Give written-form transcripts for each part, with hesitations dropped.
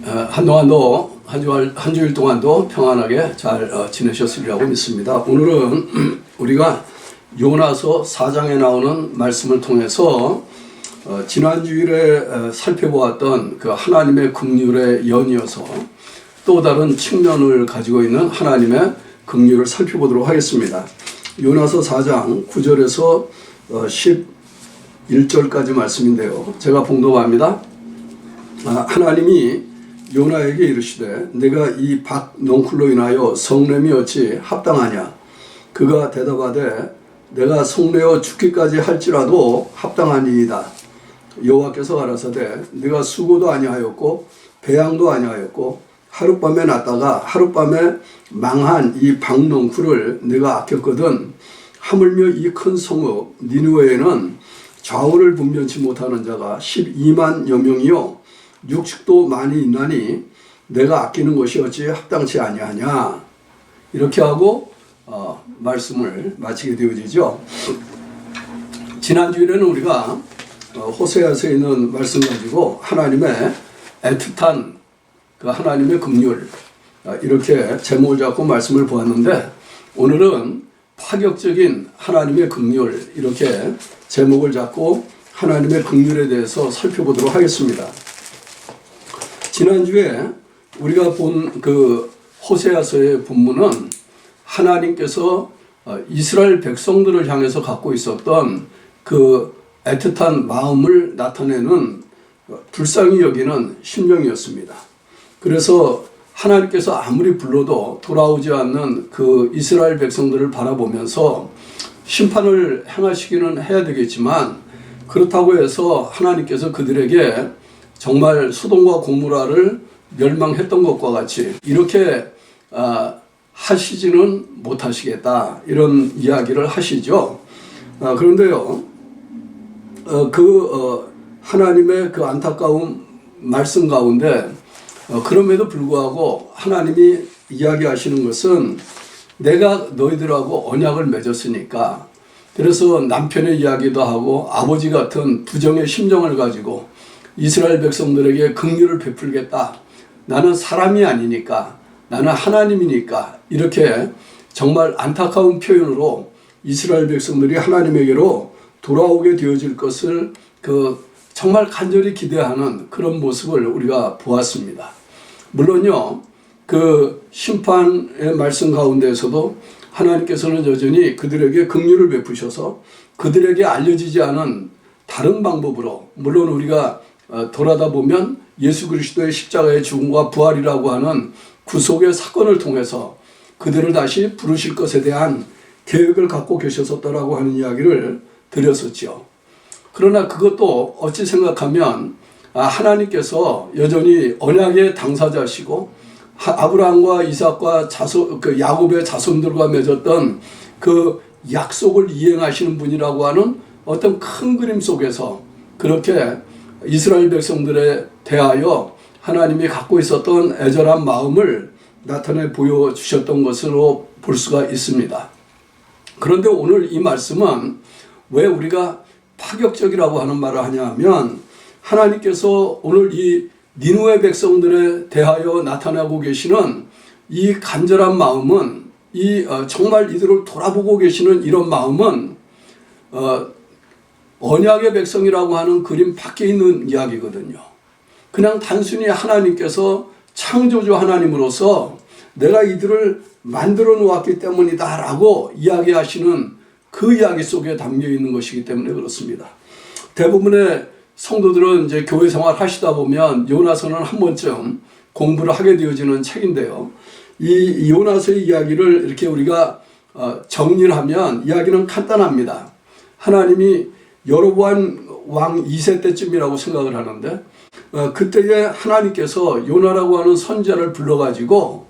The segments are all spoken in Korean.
한동안도 한 주일 동안도 평안하게 잘 지내셨으리라고 믿습니다. 오늘은 우리가 요나서 4장에 나오는 말씀을 통해서 지난 주일에 살펴보았던 그 하나님의 긍휼에 연이어서 또 다른 측면을 가지고 있는 하나님의 긍휼을 살펴보도록 하겠습니다. 요나서 4장 9절에서 11절까지 말씀인데요. 제가 봉독합니다. 하나님이 요나에게 이르시되 내가 이 밭 넝쿨로 인하여 성냄이 어찌 합당하냐. 그가 대답하되 내가 성내어 죽기까지 할지라도 합당하니이다. 여호와께서 가라사대 네가 수고도 아니하였고 배양도 아니하였고 하룻밤에 났다가 하룻밤에 망한 이 밭 넝쿨을 내가 아꼈거든. 하물며 이 큰 성읍 니느웨에는 좌우를 분변치 못하는 자가 12만여 명이요 육식도 많이 있나니 내가 아끼는 것이 어찌 합당치 아니하냐. 이렇게 하고 말씀을 마치게 되어지죠. 지난 주일에는 우리가 호세아서에 있는 말씀 가지고 하나님의 애틋한 그 하나님의 긍휼 이렇게 제목을 잡고 말씀을 보았는데, 오늘은 파격적인 하나님의 긍휼 이렇게 제목을 잡고 하나님의 긍휼에 대해서 살펴보도록 하겠습니다. 지난주에 우리가 본 그 호세아서의 본문은 하나님께서 이스라엘 백성들을 향해서 갖고 있었던 그 애틋한 마음을 나타내는 불쌍히 여기는 심령이었습니다. 그래서 하나님께서 아무리 불러도 돌아오지 않는 그 이스라엘 백성들을 바라보면서 심판을 행하시기는 해야 되겠지만, 그렇다고 해서 하나님께서 그들에게 정말 소돔과 고모라를 멸망했던 것과 같이 이렇게 하시지는 못하시겠다, 이런 이야기를 하시죠. 그런데요, 하나님의 그 안타까운 말씀 가운데 그럼에도 불구하고 하나님이 이야기하시는 것은 내가 너희들하고 언약을 맺었으니까, 그래서 남편의 이야기도 하고 아버지 같은 부정의 심정을 가지고 이스라엘 백성들에게 긍휼을 베풀겠다. 나는 사람이 아니니까, 나는 하나님이니까, 이렇게 정말 안타까운 표현으로 이스라엘 백성들이 하나님에게로 돌아오게 되어질 것을 정말 간절히 기대하는 그런 모습을 우리가 보았습니다. 물론요, 그 심판의 말씀 가운데에서도 하나님께서는 여전히 그들에게 긍휼을 베푸셔서 그들에게 알려지지 않은 다른 방법으로, 물론 우리가 돌아다 보면 예수 그리스도의 십자가의 죽음과 부활이라고 하는 구속의 사건을 통해서 그들을 다시 부르실 것에 대한 계획을 갖고 계셨었다라고 하는 이야기를 드렸었죠. 그러나 그것도 어찌 생각하면 하나님께서 여전히 언약의 당사자시고 아브라함과 이삭과 야곱의 자손들과 맺었던 그 약속을 이행하시는 분이라고 하는 어떤 큰 그림 속에서 그렇게 이스라엘 백성들에 대하여 하나님이 갖고 있었던 애절한 마음을 나타내 보여주셨던 것으로 볼 수가 있습니다. 그런데 오늘 이 말씀은 왜 우리가 파격적이라고 하는 말을 하냐 하면, 하나님께서 오늘 이 니느웨 백성들에 대하여 나타나고 계시는 이 간절한 마음은, 정말 이들을 돌아보고 계시는 이런 마음은 언약의 백성이라고 하는 그림 밖에 있는 이야기거든요. 그냥 단순히 하나님께서 창조주 하나님으로서 내가 이들을 만들어 놓았기 때문이다 라고 이야기하시는 그 이야기 속에 담겨 있는 것이기 때문에 그렇습니다. 대부분의 성도들은 이제 교회 생활 하시다 보면 요나서는 한 번쯤 공부를 하게 되어지는 책인데요. 이 요나서의 이야기를 이렇게 우리가 정리를 하면 이야기는 간단합니다. 하나님이 여로보암 왕 2세 때쯤이라고 생각을 하는데, 그때에 하나님께서 요나라고 하는 선지자를 불러가지고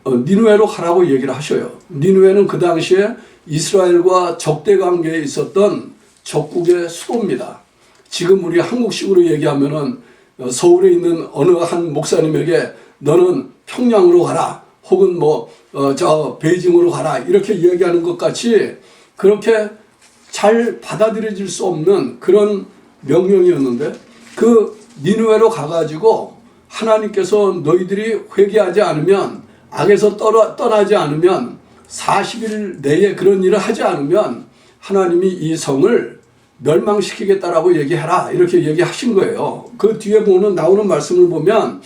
니느웨로 가라고 얘기를 하셔요. 니느웨는 그 당시에 이스라엘과 적대 관계에 있었던 적국의 수도입니다. 지금 우리 한국식으로 얘기하면은 서울에 있는 어느 한 목사님에게 너는 평양으로 가라, 혹은 베이징으로 가라, 이렇게 이야기하는 것 같이 그렇게 잘 받아들여질 수 없는 그런 명령이었는데, 그 니느웨로 가가지고 하나님께서 너희들이 회개하지 않으면, 악에서 떠나지 않으면, 40일 내에 그런 일을 하지 않으면 하나님이 이 성을 멸망시키겠다라고 얘기해라, 이렇게 얘기하신 거예요. 그 뒤에 나오는 말씀을 보면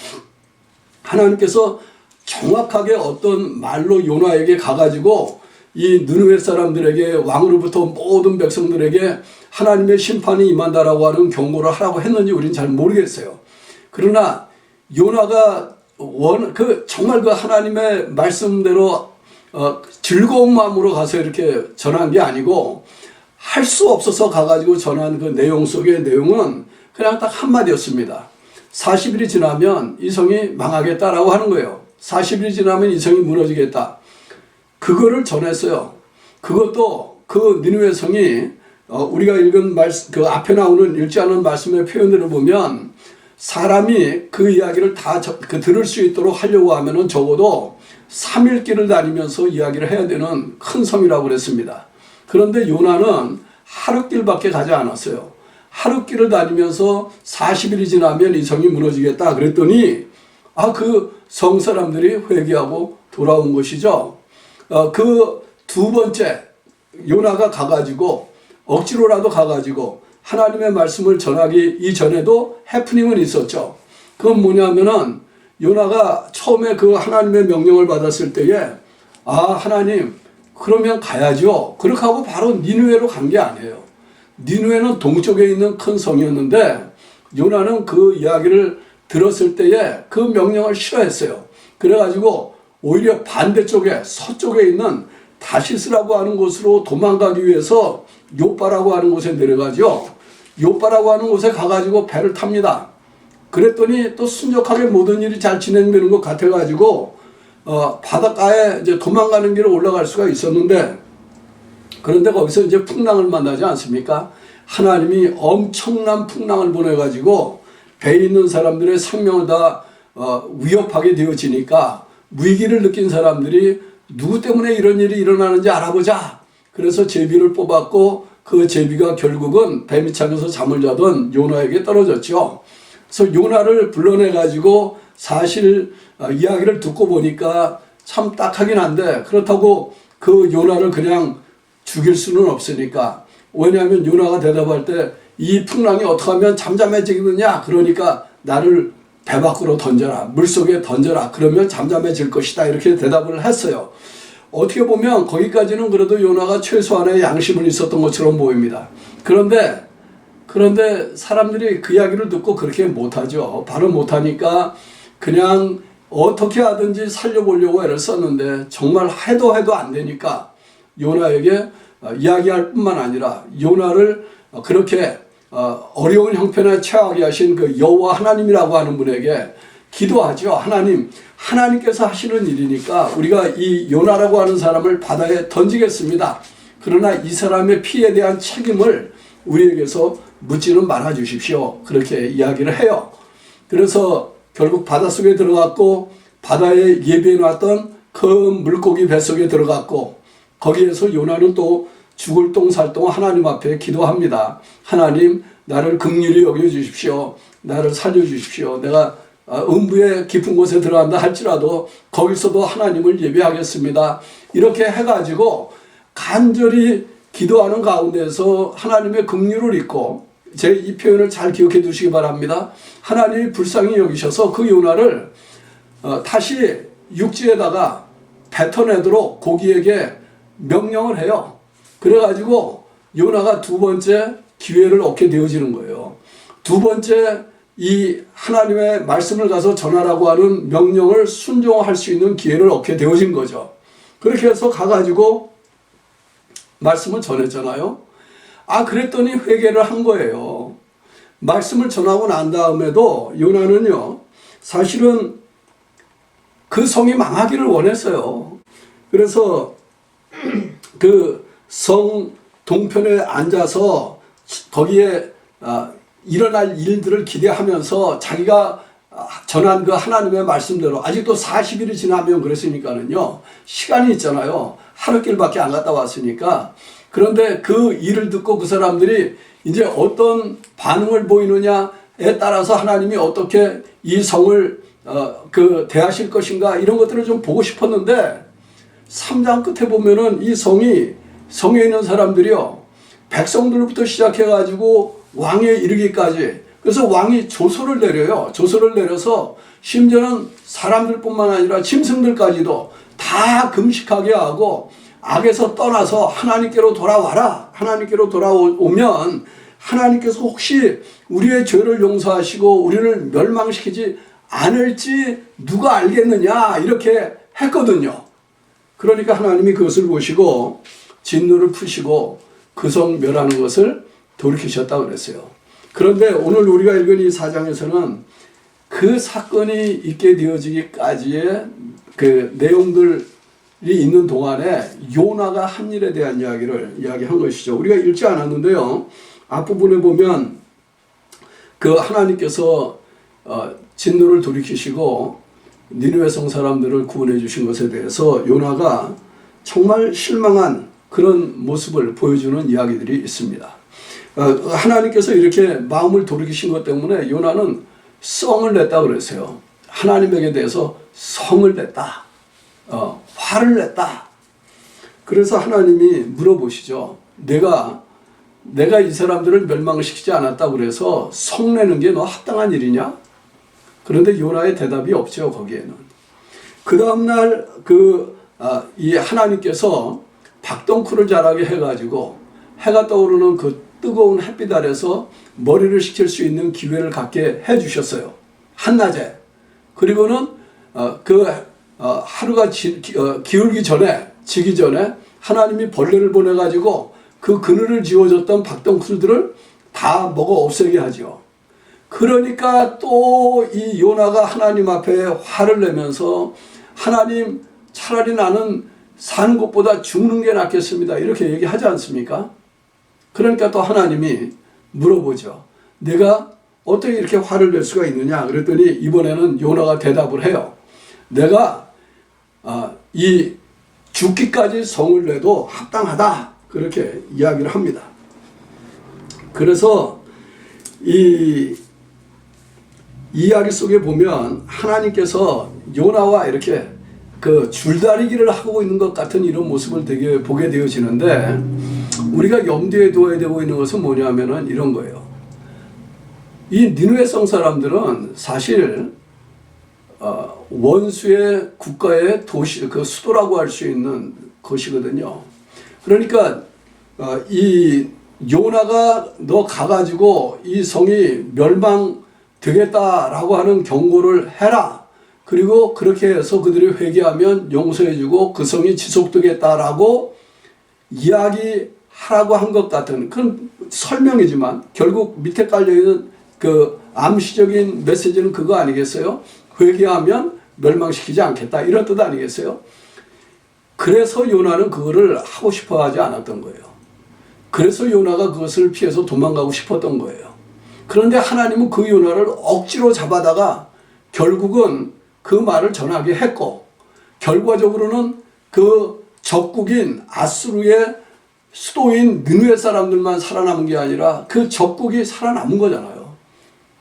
하나님께서 정확하게 어떤 말로 요나에게 가가지고 이 느느웨 사람들에게, 왕으로부터 모든 백성들에게 하나님의 심판이 임한다라고 하는 경고를 하라고 했는지 우리는 잘 모르겠어요. 그러나 요나가 정말 그 하나님의 말씀대로 즐거운 마음으로 가서 이렇게 전한 게 아니고, 할 수 없어서 가가지고 전한 그 내용 속의 내용은 그냥 딱 한마디였습니다. 40일이 지나면 이 성이 망하겠다라고 하는 거예요. 40일이 지나면 이 성이 무너지겠다. 그거를 전했어요. 그것도 그 니느웨 성이 우리가 읽은 그 앞에 나오는 읽지 않은 말씀의 표현들을 보면, 사람이 그 이야기를 다 들을 수 있도록 하려고 하면은 적어도 3일 길을 다니면서 이야기를 해야 되는 큰 성이라고 그랬습니다. 그런데 요나는 하루 길밖에 가지 않았어요. 하루 길을 다니면서 40일이 지나면 이 성이 무너지겠다 그랬더니, 그 성 사람들이 회개하고 돌아온 것이죠. 그 두 번째, 요나가 가가지고 억지로라도 가가지고 하나님의 말씀을 전하기 이전에도 해프닝은 있었죠. 그건 뭐냐면은, 요나가 처음에 그 하나님의 명령을 받았을 때에, 하나님 그러면 가야죠, 그렇게 하고 바로 니느웨로 간 게 아니에요. 니느웨는 동쪽에 있는 큰 성이었는데 요나는 그 이야기를 들었을 때에 그 명령을 싫어했어요. 그래가지고 오히려 반대쪽에, 서쪽에 있는 다시스라고 하는 곳으로 도망가기 위해서 요빠라고 하는 곳에 내려가죠. 요빠라고 하는 곳에 가가지고 배를 탑니다. 그랬더니 또 순적하게 모든 일이 잘 진행되는 것 같아가지고 바닷가에 이제 도망가는 길을 올라갈 수가 있었는데, 그런데 거기서 이제 풍랑을 만나지 않습니까? 하나님이 엄청난 풍랑을 보내가지고 배에 있는 사람들의 생명을 다 위협하게 되어지니까, 위기를 느낀 사람들이 누구 때문에 이런 일이 일어나는지 알아보자. 그래서 제비를 뽑았고, 그 제비가 결국은 배 밑창에서 잠을 자던 요나에게 떨어졌죠. 그래서 요나를 불러내가지고 사실 이야기를 듣고 보니까 참 딱하긴 한데, 그렇다고 그 요나를 그냥 죽일 수는 없으니까. 왜냐하면 요나가 대답할 때, 이 풍랑이 어떻게 하면 잠잠해지겠느냐, 그러니까 나를 배 밖으로 던져라, 물속에 던져라, 그러면 잠잠해질 것이다, 이렇게 대답을 했어요. 어떻게 보면 거기까지는 그래도 요나가 최소한의 양심은 있었던 것처럼 보입니다. 그런데 사람들이 그 이야기를 듣고 그렇게 못하죠. 바로 못하니까 그냥 어떻게 하든지 살려보려고 애를 썼는데, 정말 해도 안 되니까 요나에게 이야기할 뿐만 아니라 요나를 그렇게 어려운 형편에 처하게 하신 그 여호와 하나님이라고 하는 분에게 기도하죠. 하나님께서 하시는 일이니까 우리가 이 요나라고 하는 사람을 바다에 던지겠습니다. 그러나 이 사람의 피에 대한 책임을 우리에게서 묻지는 말아 주십시오. 그렇게 이야기를 해요. 그래서 결국 바닷속에 들어갔고, 바다에 예비해 놨던 큰 물고기 뱃속에 들어갔고, 거기에서 요나는 또 죽을 똥 살 똥 하나님 앞에 기도합니다. 하나님, 나를 긍휼히 여겨 주십시오. 나를 살려 주십시오. 내가 음부의 깊은 곳에 들어간다 할지라도 거기서도 하나님을 예배하겠습니다. 이렇게 해가지고 간절히 기도하는 가운데서 하나님의 긍휼을 잊고, 제 이 표현을 잘 기억해 두시기 바랍니다. 하나님이 불쌍히 여기셔서 그 요나를 다시 육지에다가 뱉어내도록 고기에게 명령을 해요. 그래가지고 요나가 두 번째 기회를 얻게 되어지는 거예요. 두 번째 이 하나님의 말씀을 가서 전하라고 하는 명령을 순종할 수 있는 기회를 얻게 되어진 거죠. 그렇게 해서 가가지고 말씀을 전했잖아요. 그랬더니 회개를 한 거예요. 말씀을 전하고 난 다음에도 요나는요, 사실은 그 성이 망하기를 원했어요. 그래서 그 성 동편에 앉아서 거기에 일어날 일들을 기대하면서 자기가 전한 그 하나님의 말씀대로, 아직도 40일이 지나면 그랬으니까는요, 시간이 있잖아요. 하루 길밖에 안 갔다 왔으니까. 그런데 그 일을 듣고 그 사람들이 이제 어떤 반응을 보이느냐, 따라서 하나님이 어떻게 이 성을 대하실 것인가 이런 것들을 좀 보고 싶었는데 3장 끝에 보면은 이 성에 있는 사람들이요 백성들부터 시작해가지고 왕에 이르기까지 그래서 왕이 조서를 내려요. 조서를 내려서 심지어는 사람들뿐만 아니라 짐승들까지도 다 금식하게 하고 악에서 떠나서 하나님께로 돌아와라. 하나님께로 돌아오면 하나님께서 혹시 우리의 죄를 용서하시고 우리를 멸망시키지 않을지 누가 알겠느냐 이렇게 했거든요. 그러니까 하나님이 그것을 보시고 진노를 푸시고 그 성 멸하는 것을 돌이키셨다고 그랬어요. 그런데 오늘 우리가 읽은 이 4장에서는 그 사건이 있게 되어지기까지의 그 내용들이 있는 동안에 요나가 한 일에 대한 이야기를 이야기한 것이죠. 우리가 읽지 않았는데요. 앞부분에 보면 그 하나님께서 진노를 돌이키시고 니느웨 성 사람들을 구원해 주신 것에 대해서 요나가 정말 실망한 그런 모습을 보여주는 이야기들이 있습니다. 하나님께서 이렇게 마음을 돌이키신 것 때문에 요나는 성을 냈다고 그랬어요. 하나님에게 대해서 성을 냈다. 화를 냈다. 그래서 하나님이 물어보시죠. 내가 이 사람들을 멸망시키지 않았다고 그래서 성 내는 게 너 합당한 일이냐? 그런데 요나의 대답이 없죠. 거기에는. 그 다음날 이 하나님께서 박덩쿨을 자라게 해가지고 해가 떠오르는 그 뜨거운 햇빛 아래서 머리를 식힐 수 있는 기회를 갖게 해주셨어요. 한낮에. 그리고는 하루가 기울기 전에 지기 전에 하나님이 벌레를 보내가지고 그 그늘을 지어줬던 박덩쿨들을 다 먹어 없애게 하죠. 그러니까 또 이 요나가 하나님 앞에 화를 내면서 하나님 차라리 나는 사는 것보다 죽는 게 낫겠습니다. 이렇게 얘기하지 않습니까? 그러니까 또 하나님이 물어보죠. 내가 어떻게 이렇게 화를 낼 수가 있느냐? 그랬더니 이번에는 요나가 대답을 해요. 내가 이 죽기까지 성을 내도 합당하다. 그렇게 이야기를 합니다. 그래서 이 이야기 속에 보면 하나님께서 요나와 이렇게 그 줄다리기를 하고 있는 것 같은 이런 모습을 되게 보게 되어지는데 우리가 염두에 두어야 되고 있는 것은 뭐냐면은 이런 거예요. 이 니느웨 성 사람들은 사실 원수의 국가의 도시 그 수도라고 할 수 있는 것이거든요. 그러니까 이 요나가 너 가가지고 이 성이 멸망되겠다라고 하는 경고를 해라. 그리고 그렇게 해서 그들이 회개하면 용서해주고 그 성이 지속되겠다라고 이야기하라고 한 것 같은 그런 설명이지만 결국 밑에 깔려있는 그 암시적인 메시지는 그거 아니겠어요? 회개하면 멸망시키지 않겠다 이런 뜻 아니겠어요? 그래서 요나는 그거를 하고 싶어 하지 않았던 거예요. 그래서 요나가 그것을 피해서 도망가고 싶었던 거예요. 그런데 하나님은 그 요나를 억지로 잡아다가 결국은 그 말을 전하게 했고 결과적으로는 그 적국인 아수르의 수도인 느느웨 사람들만 살아남은 게 아니라 그 적국이 살아남은 거잖아요.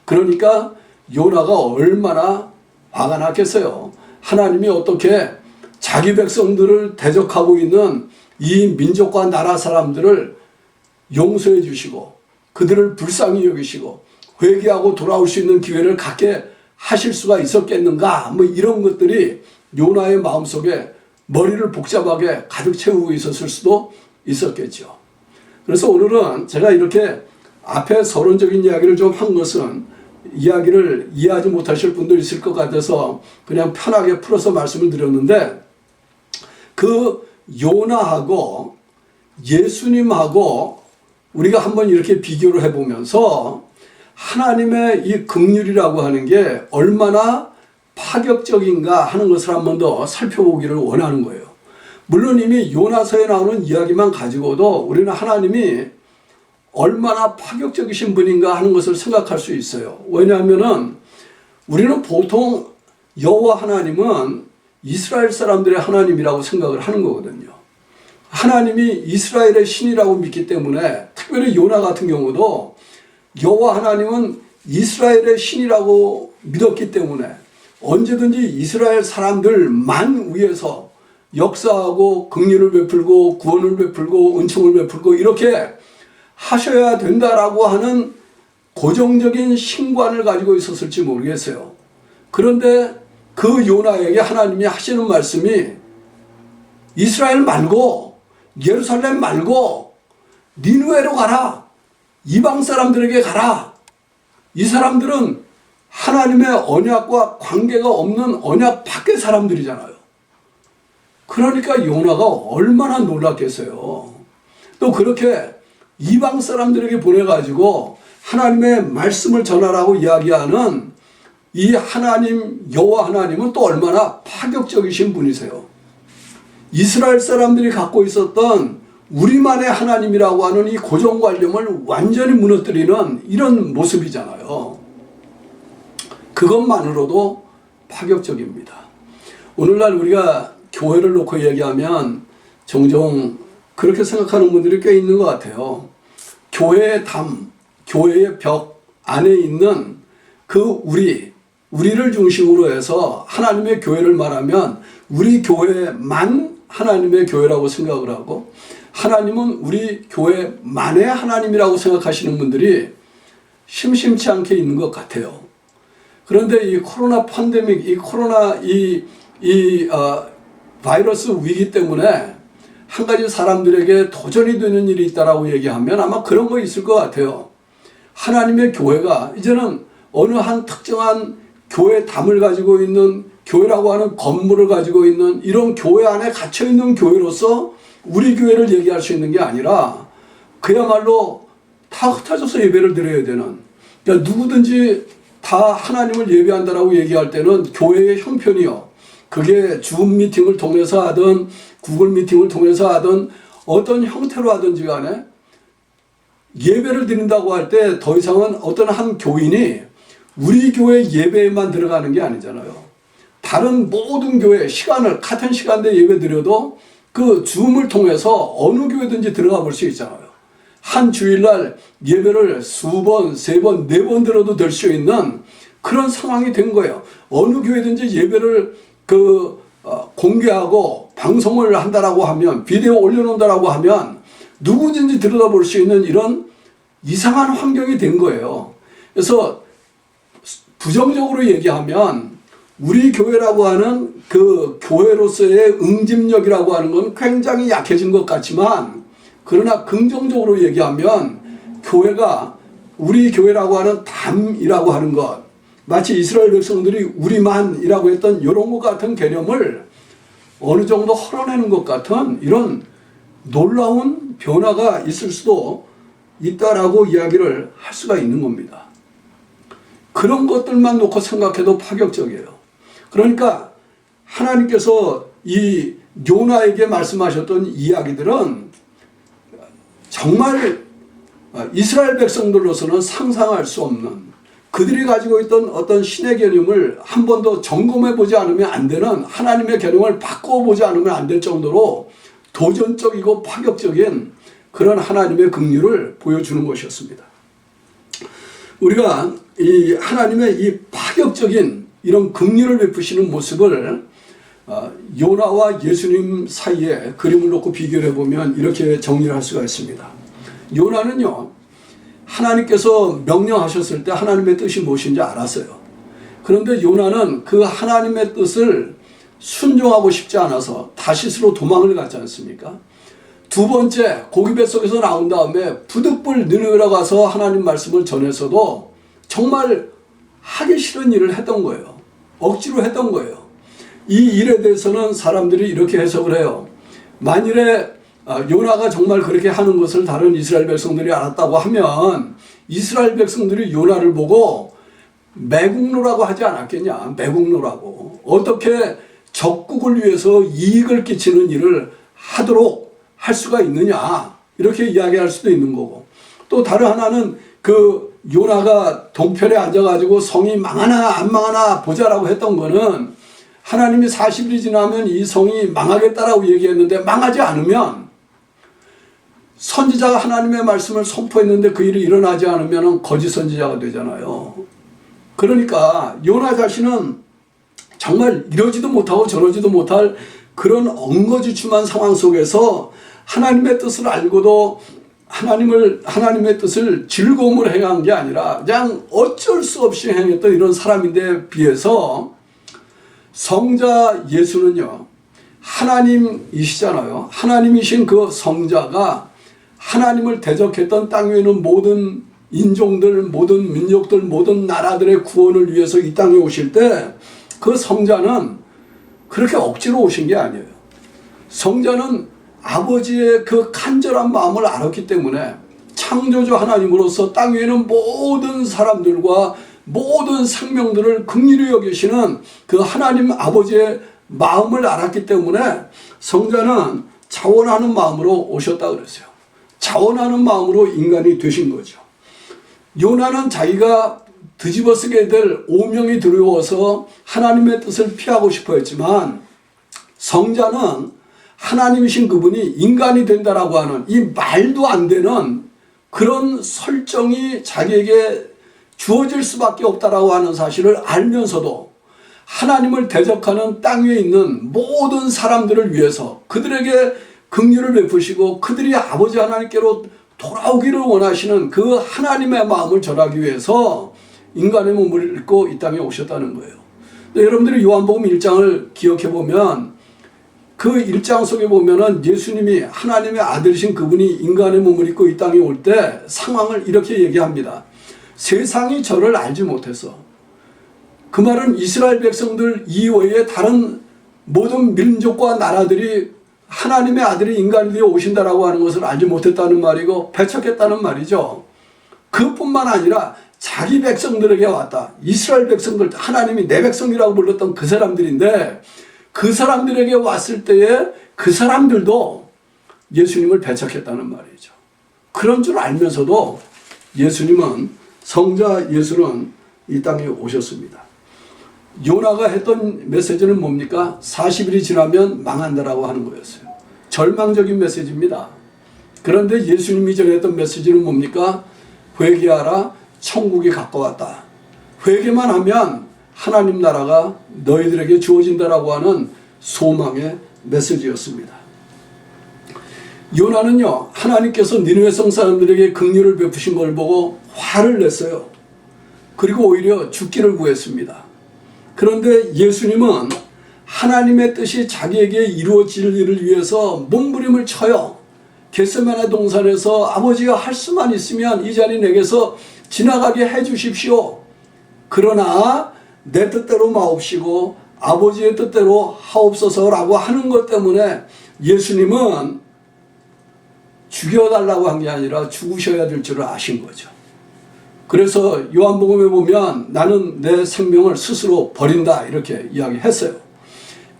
그러니까 요나가 얼마나 화가 났겠어요. 하나님이 어떻게 자기 백성들을 대적하고 있는 이 민족과 나라 사람들을 용서해 주시고 그들을 불쌍히 여기시고 회개하고 돌아올 수 있는 기회를 갖게 하실 수가 있었겠는가? 뭐 이런 것들이 요나의 마음속에 머리를 복잡하게 가득 채우고 있었을 수도 있었겠죠. 그래서 오늘은 제가 이렇게 앞에 서론적인 이야기를 좀 한 것은 이야기를 이해하지 못하실 분도 있을 것 같아서 그냥 편하게 풀어서 말씀을 드렸는데 그 요나하고 예수님하고 우리가 한번 이렇게 비교를 해보면서 하나님의 이 긍휼이라고 하는 게 얼마나 파격적인가 하는 것을 한 번 더 살펴보기를 원하는 거예요. 물론 이미 요나서에 나오는 이야기만 가지고도 우리는 하나님이 얼마나 파격적이신 분인가 하는 것을 생각할 수 있어요. 왜냐하면은 우리는 보통 여호와 하나님은 이스라엘 사람들의 하나님이라고 생각을 하는 거거든요. 하나님이 이스라엘의 신이라고 믿기 때문에 특별히 요나 같은 경우도 여호와 하나님은 이스라엘의 신이라고 믿었기 때문에 언제든지 이스라엘 사람들만 위해서 역사하고 긍휼을 베풀고 구원을 베풀고 은총을 베풀고 이렇게 하셔야 된다라고 하는 고정적인 신관을 가지고 있었을지 모르겠어요. 그런데 그 요나에게 하나님이 하시는 말씀이 이스라엘 말고 예루살렘 말고 니느웨로 가라. 이방 사람들에게 가라. 이 사람들은 하나님의 언약과 관계가 없는 언약 밖의 사람들이잖아요. 그러니까 요나가 얼마나 놀랐겠어요. 또 그렇게 이방 사람들에게 보내가지고 하나님의 말씀을 전하라고 이야기하는 이 하나님, 여호와 하나님은 또 얼마나 파격적이신 분이세요. 이스라엘 사람들이 갖고 있었던 우리만의 하나님이라고 하는 이 고정관념을 완전히 무너뜨리는 이런 모습이잖아요. 그것만으로도 파격적입니다. 오늘날 우리가 교회를 놓고 얘기하면 종종 그렇게 생각하는 분들이 꽤 있는 것 같아요. 교회의 담, 교회의 벽 안에 있는 그 우리를 중심으로 해서 하나님의 교회를 말하면 우리 교회만 하나님의 교회라고 생각을 하고 하나님은 우리 교회만의 하나님이라고 생각하시는 분들이 심심치 않게 있는 것 같아요. 그런데 이 코로나 팬데믹, 이 코로나 바이러스 위기 때문에 한 가지 사람들에게 도전이 되는 일이 있다라고 얘기하면 아마 그런 거 있을 것 같아요. 하나님의 교회가 이제는 어느 한 특정한 교회 담을 가지고 있는 교회라고 하는 건물을 가지고 있는 이런 교회 안에 갇혀있는 교회로서 우리 교회를 얘기할 수 있는 게 아니라 그야말로 다 흩어져서 예배를 드려야 되는, 그러니까 누구든지 다 하나님을 예배한다라고 얘기할 때는 교회의 형편이요. 그게 줌 미팅을 통해서 하든 구글 미팅을 통해서 하든 어떤 형태로 하든지 간에 예배를 드린다고 할 때 더 이상은 어떤 한 교인이 우리 교회 예배에만 들어가는 게 아니잖아요. 다른 모든 교회 시간을 같은 시간대에 예배 드려도 그 줌을 통해서 어느 교회든지 들어가 볼 수 있잖아요. 한 주일날 예배를 수번, 세번, 네번 들어도 될 수 있는 그런 상황이 된 거예요. 어느 교회든지 예배를 공개하고 방송을 한다라고 하면, 비디오 올려놓는다라고 하면 누구든지 들여다볼 수 있는 이런 이상한 환경이 된 거예요. 그래서 부정적으로 얘기하면 우리 교회라고 하는 그 교회로서의 응집력이라고 하는 건 굉장히 약해진 것 같지만, 그러나 긍정적으로 얘기하면 교회가, 우리 교회라고 하는 담이라고 하는 것, 마치 이스라엘 백성들이 우리만이라고 했던 이런 것 같은 개념을 어느 정도 헐어내는 것 같은 이런 놀라운 변화가 있을 수도 있다라고 이야기를 할 수가 있는 겁니다. 그런 것들만 놓고 생각해도 파격적이에요. 그러니까 하나님께서 이 요나에게 말씀하셨던 이야기들은 정말 이스라엘 백성들로서는 상상할 수 없는, 그들이 가지고 있던 어떤 신의 개념을 한 번 더 점검해 보지 않으면 안 되는, 하나님의 개념을 바꿔보지 않으면 안 될 정도로 도전적이고 파격적인 그런 하나님의 긍휼을 보여주는 것이었습니다. 우리가 이 하나님의 이 파격적인 이런 긍휼을 베푸시는 모습을 요나와 예수님 사이에 그림을 놓고 비교를 해보면 이렇게 정리를 할 수가 있습니다. 요나는요, 하나님께서 명령하셨을 때 하나님의 뜻이 무엇인지 알았어요. 그런데 요나는 그 하나님의 뜻을 순종하고 싶지 않아서 다시스로 도망을 갔지 않습니까? 두 번째, 고기 뱃속에서 나온 다음에 부득불 니느웨로 가서 하나님 말씀을 전해서도 정말 하기 싫은 일을 했던 거예요. 억지로 했던 거예요. 이 일에 대해서는 사람들이 이렇게 해석을 해요. 만일에 요나가 정말 그렇게 하는 것을 다른 이스라엘 백성들이 알았다고 하면 이스라엘 백성들이 요나를 보고 매국노라고 하지 않았겠냐. 매국노라고. 어떻게 적국을 위해서 이익을 끼치는 일을 하도록 할 수가 있느냐, 이렇게 이야기할 수도 있는 거고, 또 다른 하나는 그 요나가 동편에 앉아가지고 성이 망하나 안 망하나 보자라고 했던 거는 하나님이 40일이 지나면 이 성이 망하겠다라고 얘기했는데 망하지 않으면 선지자가 하나님의 말씀을 선포했는데 그 일이 일어나지 않으면 거짓 선지자가 되잖아요. 그러니까 요나 자신은 정말 이러지도 못하고 저러지도 못할 그런 엉거주춤한 상황 속에서 하나님의 뜻을 알고도 하나님의 뜻을 즐거움으로 행한 게 아니라 그냥 어쩔 수 없이 행했던 이런 사람인데 비해서 성자 예수는요, 하나님이시잖아요. 하나님이신 그 성자가 하나님을 대적했던 땅 위에 있는 모든 인종들, 모든 민족들, 모든 나라들의 구원을 위해서 이 땅에 오실 때 그 성자는 그렇게 억지로 오신 게 아니에요. 성자는 아버지의 그 간절한 마음을 알았기 때문에 창조주 하나님으로서 땅 위에 있는 모든 사람들과 모든 생명들을 긍휼히 여기시는 그 하나님 아버지의 마음을 알았기 때문에 성자는 자원하는 마음으로 오셨다 그랬어요. 자원하는 마음으로 인간이 되신 거죠. 요나는 자기가 뒤집어쓰게 될 오명이 두려워서 하나님의 뜻을 피하고 싶어 했지만 성자는 하나님이신 그분이 인간이 된다라고 하는 이 말도 안 되는 그런 설정이 자기에게 주어질 수밖에 없다라고 하는 사실을 알면서도 하나님을 대적하는 땅 위에 있는 모든 사람들을 위해서 그들에게 긍휼을 베푸시고 그들이 아버지 하나님께로 돌아오기를 원하시는 그 하나님의 마음을 전하기 위해서 인간의 몸을 입고 이 땅에 오셨다는 거예요. 여러분들이 요한복음 1장을 기억해 보면 그 1장 속에 보면은 예수님이 하나님의 아들이신 그분이 인간의 몸을 입고 이 땅에 올 때 상황을 이렇게 얘기합니다. 세상이 저를 알지 못해서. 그 말은 이스라엘 백성들 이외에 다른 모든 민족과 나라들이 하나님의 아들이 인간이 되어 오신다라고 하는 것을 알지 못했다는 말이고 배척했다는 말이죠. 그뿐만 아니라 자기 백성들에게 왔다. 이스라엘 백성들, 하나님이 내 백성이라고 불렀던 그 사람들인데 그 사람들에게 왔을 때에 그 사람들도 예수님을 배척했다는 말이죠. 그런 줄 알면서도 예수님은, 성자 예수는 이 땅에 오셨습니다. 요나가 했던 메시지는 뭡니까? 40일이 지나면 망한다라고 하는 거였어요. 절망적인 메시지입니다. 그런데 예수님이 전했던 메시지는 뭡니까? 회개하라, 천국이 가까웠다. 회개만 하면 하나님 나라가 너희들에게 주어진다라고 하는 소망의 메시지였습니다. 요나는요, 하나님께서 니느웨 성 사람들에게 긍휼을 베푸신 걸 보고 화를 냈어요. 그리고 오히려 죽기를 구했습니다. 그런데 예수님은 하나님의 뜻이 자기에게 이루어질 일을 위해서 몸부림을 쳐요. 겟세마네 동산에서 아버지가 할 수만 있으면 이 자리 내게서 지나가게 해 주십시오. 그러나 내 뜻대로 마옵시고 아버지의 뜻대로 하옵소서라고 하는 것 때문에 예수님은 죽여달라고 한 게 아니라 죽으셔야 될 줄을 아신 거죠. 그래서 요한복음에 보면 나는 내 생명을 스스로 버린다 이렇게 이야기했어요.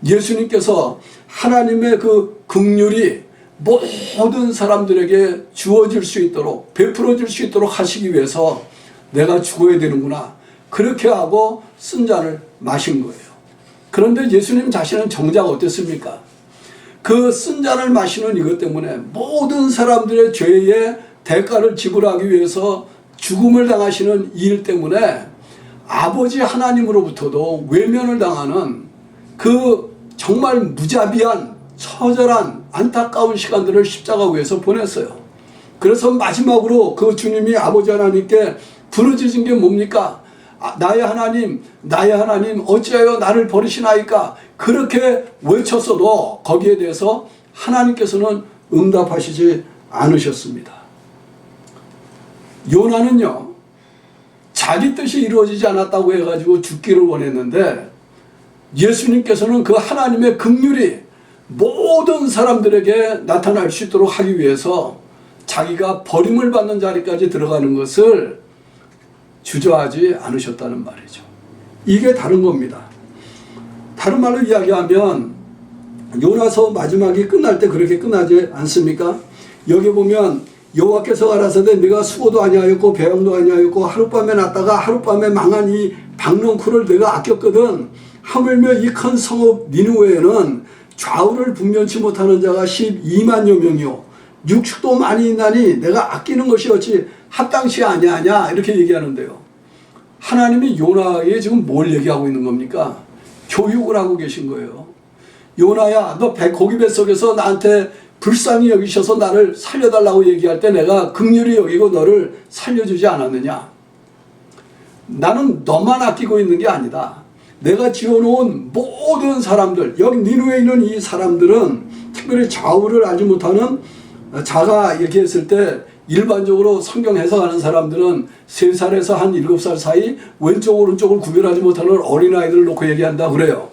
예수님께서 하나님의 그 긍휼이 모든 사람들에게 주어질 수 있도록 베풀어질 수 있도록 하시기 위해서 내가 죽어야 되는구나 그렇게 하고 쓴 잔을 마신 거예요. 그런데 예수님 자신은 정작 어땠습니까? 그 쓴 잔을 마시는 이것 때문에 모든 사람들의 죄의 대가를 지불하기 위해서 죽음을 당하시는 일 때문에 아버지 하나님으로부터도 외면을 당하는 그 정말 무자비한 처절한 안타까운 시간들을 십자가 위에서 보냈어요. 그래서 마지막으로 그 주님이 아버지 하나님께 부르짖은 게 뭡니까? 나의 하나님 어찌하여 나를 버리시나이까? 그렇게 외쳤어도 거기에 대해서 하나님께서는 응답하시지 않으셨습니다. 요나는요, 자기 뜻이 이루어지지 않았다고 해가지고 죽기를 원했는데 예수님께서는 그 하나님의 긍휼이 모든 사람들에게 나타날 수 있도록 하기 위해서 자기가 버림을 받는 자리까지 들어가는 것을 주저하지 않으셨다는 말이죠. 이게 다른 겁니다. 다른 말로 이야기하면 요나서 마지막이 끝날 때 그렇게 끝나지 않습니까? 여기 보면 여호와께서 가라사대 내가 수고도 아니하였고 배양도 아니하였고 하룻밤에 났다가 하룻밤에 망한 이 박넝쿨을 내가 아꼈거든. 하물며 이 큰 성읍 니느웨에는 좌우를 분변치 못하는 자가 12만여 명이요 육축도 많이 있나니 내가 아끼는 것이 어찌 합당치 아니하냐 이렇게 얘기하는데요. 하나님이 요나에게 지금 뭘 얘기하고 있는 겁니까? 교육을 하고 계신 거예요. 요나야, 너 고기 뱃속에서 나한테 불쌍히 여기셔서 나를 살려달라고 얘기할 때 내가 긍휼히 여기고 너를 살려주지 않았느냐? 나는 너만 아끼고 있는 게 아니다. 내가 지어놓은 모든 사람들, 여기 니누에 있는 이 사람들은 특별히 좌우를 알지 못하는 자가 이렇게 했을 때 일반적으로 성경 해석하는 사람들은 3살에서 한 7살 사이 왼쪽 오른쪽을 구별하지 못하는 어린아이들을 놓고 얘기한다 그래요.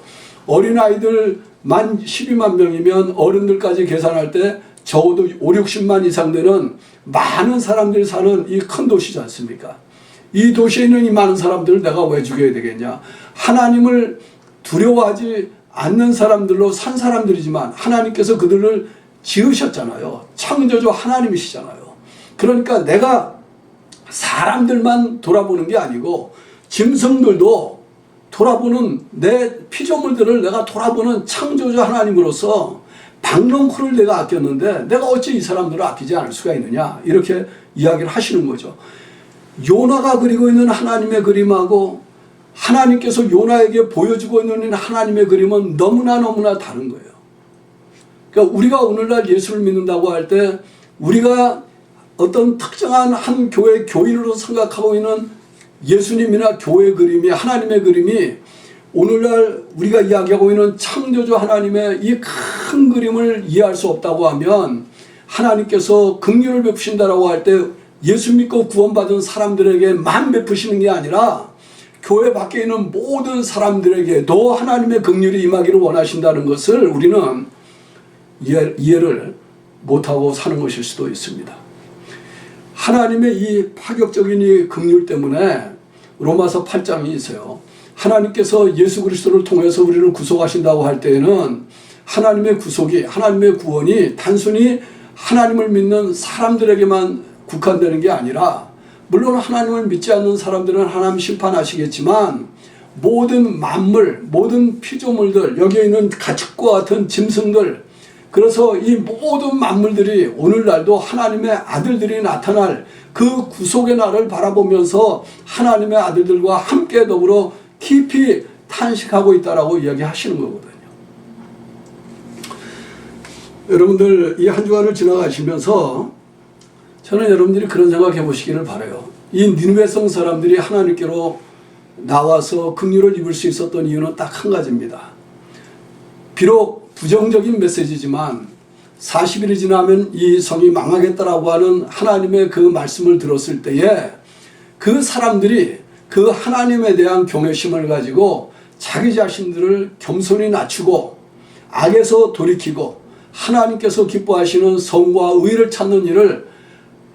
어린아이들만 12만 명이면 어른들까지 계산할 때 적어도 5, 60만 이상 되는 많은 사람들이 사는 이 큰 도시지 않습니까? 이 도시에 있는 이 많은 사람들을 내가 왜 죽여야 되겠냐? 하나님을 두려워하지 않는 사람들로 산 사람들이지만 하나님께서 그들을 지으셨잖아요. 창조주 하나님이시잖아요. 그러니까 내가 사람들만 돌아보는 게 아니고 짐승들도 돌아보는 내 피조물들을 내가 돌아보는 창조주 하나님으로서 박농쿨을 내가 아꼈는데 내가 어찌 이 사람들을 아끼지 않을 수가 있느냐 이렇게 이야기를 하시는 거죠. 요나가 그리고 있는 하나님의 그림하고 하나님께서 요나에게 보여주고 있는 하나님의 그림은 너무나 다른 거예요. 그러니까 우리가 오늘날 예수를 믿는다고 할 때 우리가 어떤 특정한 한 교회 교인으로 생각하고 있는 예수님이나 교회 그림이 하나님의 그림이 오늘날 우리가 이야기하고 있는 창조주 하나님의 이 큰 그림을 이해할 수 없다고 하면 하나님께서 긍휼을 베푸신다라고 할 때 예수 믿고 구원받은 사람들에게만 베푸시는 게 아니라 교회 밖에 있는 모든 사람들에게도 하나님의 긍휼이 임하기를 원하신다는 것을 우리는 이해를 못하고 사는 것일 수도 있습니다. 하나님의 이 파격적인 이 긍휼 때문에 로마서 8장이 있어요. 하나님께서 예수 그리스도를 통해서 우리를 구속하신다고 할 때에는 하나님의 구속이, 하나님의 구원이 단순히 하나님을 믿는 사람들에게만 국한되는 게 아니라 물론 하나님을 믿지 않는 사람들은 하나님 심판하시겠지만 모든 만물, 모든 피조물들, 여기에 있는 가축과 같은 짐승들, 그래서 이 모든 만물들이 오늘날도 하나님의 아들들이 나타날 그 구속의 날을 바라보면서 하나님의 아들들과 함께 더불어 깊이 탄식하고 있다라고 이야기하시는 거거든요. 여러분들 이 한 주간을 지나가시면서 저는 여러분들이 그런 생각해 보시기를 바라요. 이 니느웨 성 사람들이 하나님께로 나와서 긍휼을 입을 수 있었던 이유는 딱 한 가지입니다. 비록 부정적인 메시지지만 40일이 지나면 이 성이 망하겠다라고 하는 하나님의 그 말씀을 들었을 때에 그 사람들이 그 하나님에 대한 경외심을 가지고 자기 자신들을 겸손히 낮추고 악에서 돌이키고 하나님께서 기뻐하시는 성과 의를 찾는 일을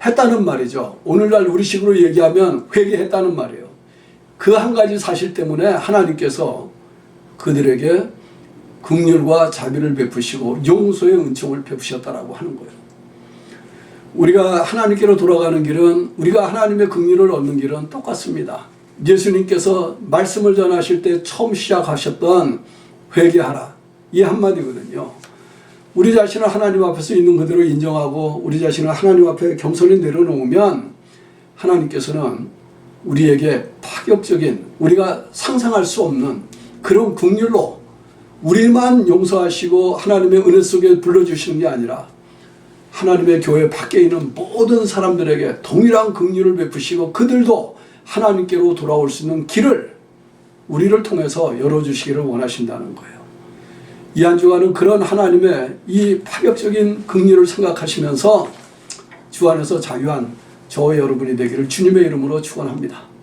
했다는 말이죠. 오늘날 우리식으로 얘기하면 회개했다는 말이에요. 그 한 가지 사실 때문에 하나님께서 그들에게 긍휼과 자비를 베푸시고 용서의 은총을 베푸셨다라고 하는 거예요. 우리가 하나님께로 돌아가는 길은, 우리가 하나님의 긍휼을 얻는 길은 똑같습니다. 예수님께서 말씀을 전하실 때 처음 시작하셨던 회개하라, 이 한마디거든요. 우리 자신을 하나님 앞에서 있는 그대로 인정하고 우리 자신을 하나님 앞에 겸손히 내려놓으면 하나님께서는 우리에게 파격적인, 우리가 상상할 수 없는 그런 긍휼로 우리만 용서하시고 하나님의 은혜 속에 불러주시는 게 아니라 하나님의 교회 밖에 있는 모든 사람들에게 동일한 긍휼을 베푸시고 그들도 하나님께로 돌아올 수 있는 길을 우리를 통해서 열어주시기를 원하신다는 거예요. 이 한 주간은 그런 하나님의 이 파격적인 긍휼을 생각하시면서 주 안에서 자유한 저와 여러분이 되기를 주님의 이름으로 축원합니다.